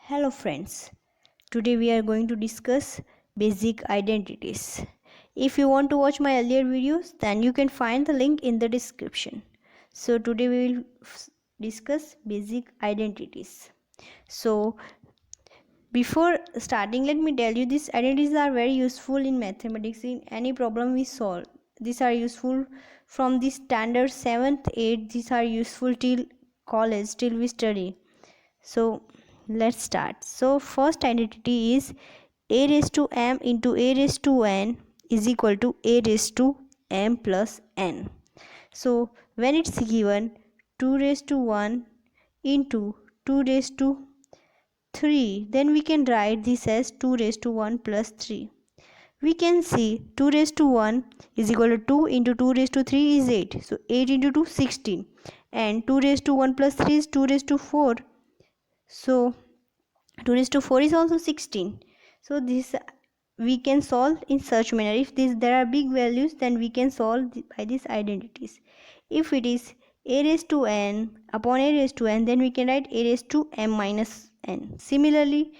Hello friends, today we are going to discuss basic identities. If you want to watch my earlier videos, then you can find the link in the description. So today we will discuss basic identities. So before starting, let me tell you these identities are very useful in mathematics in any problem we solve. These are useful from the standard 7th, 8th. These are useful till college, till we study. So let's start. So first identity is a raised to m into a raised to n is equal to a raised to m plus n. So when it's given 2 raised to 1 into 2 raised to 3, then we can write this as 2 raised to 1 plus 3. We can see 2 raised to 1 is equal to 2 into 2 raised to 3 is 8. So 8 into 2 16, and 2 raised to 1 plus 3 is 2 raised to 4. So 2 raised to 4 is also 16. So this we can solve in such manner. If there are big values, then we can solve by these identities. If it is a raised to n upon a raised to n, then we can write a raised to m minus n. Similarly,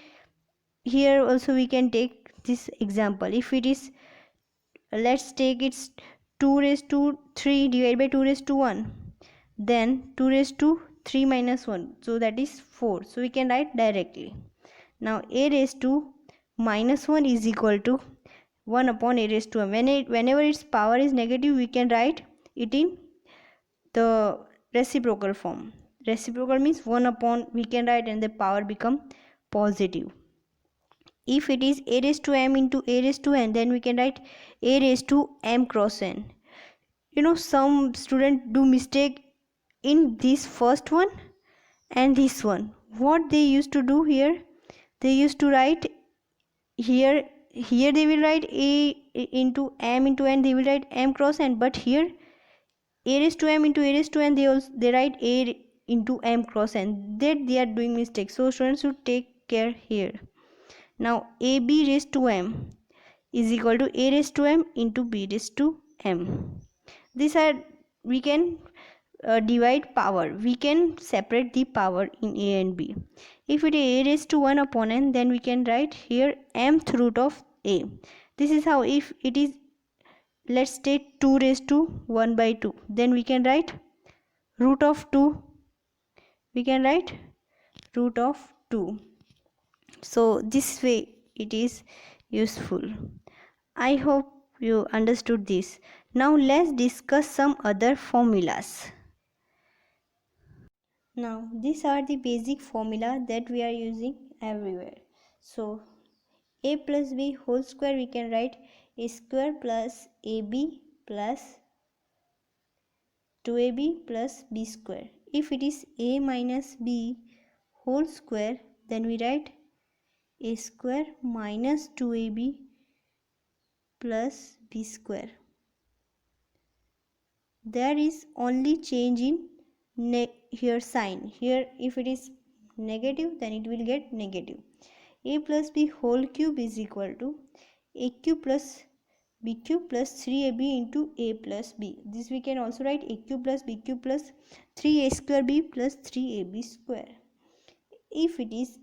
here also we can take this example. If it is, let's take it's 2 raised to 3 divided by 2 raised to 1, then 2 raised to 3 minus 1, so that is 4. So we can write directly. Now a raised to minus 1 is equal to 1 upon a raised to m. Whenever its power is negative, we can write it in the reciprocal form. Reciprocal means 1 upon, we can write, and the power become positive. If it is a raised to m into a raised to n, then we can write a raised to m cross n. Some students do mistake in this first one and this one. What they used to do here, they used to write here they will write a into m into n, they will write m cross n, but here a raised to m into a raised to n, they write a into m cross n. That they are doing mistake, so students should take care here. Now ab raised to m is equal to a raised to m into b raised to m. These are, we can divide power, we can separate the power in a and b. If it is a raised to 1 upon n, then we can write here mth root of a. This is how. If it is, let's take 2 raised to 1 by 2, then we can write root of 2, we can write root of 2. So this way it is useful. I hope you understood this. Now let's discuss some other formulas. Now these are the basic formula that we are using everywhere. So a plus b whole square, we can write a square plus ab plus 2ab plus b square. If it is a minus b whole square, then we write a square minus 2ab plus b square. There is only change in here sign. Here if it is negative, then it will get negative. A plus b whole cube is equal to a cube plus b cube plus 3ab into a plus b. This we can also write a cube plus b cube plus 3a square b plus 3ab square. If it is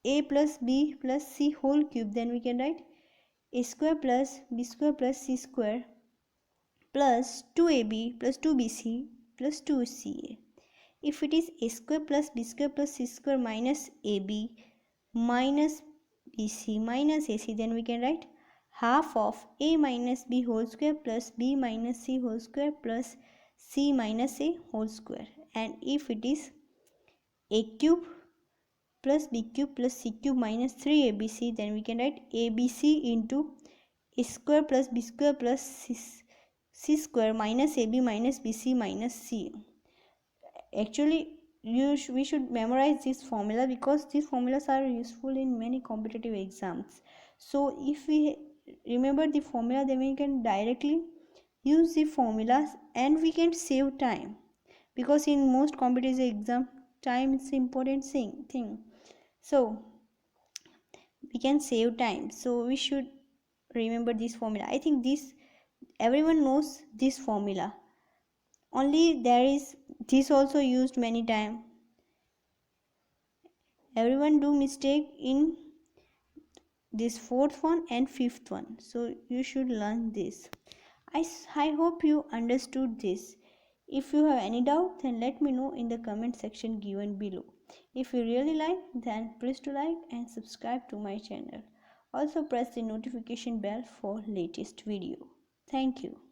a plus b plus c whole cube, then we can write a square plus b square plus c square plus 2ab plus 2bc plus 2ca. If it is a square plus b square plus c square minus ab minus bc minus ac, then we can write half of a minus b whole square plus b minus c whole square plus c minus a whole square. And if it is a cube plus b cube plus c cube minus 3abc, then we can write abc into a square plus b square plus c square minus ab minus bc minus c. Actually, we should memorize this formula because these formulas are useful in many competitive exams. So if we remember the formula, then we can directly use the formulas and we can save time, because in most competitive exam, time is important thing. So we can save time, so we should remember this formula. I think this everyone knows this formula, only there is this also used many times, everyone do mistake in this fourth one and fifth one, so you should learn this. I hope you understood this. If you have any doubt, then let me know in the comment section given below. If you really like, then please to like and subscribe to my channel. Also press the notification bell for latest video. Thank you.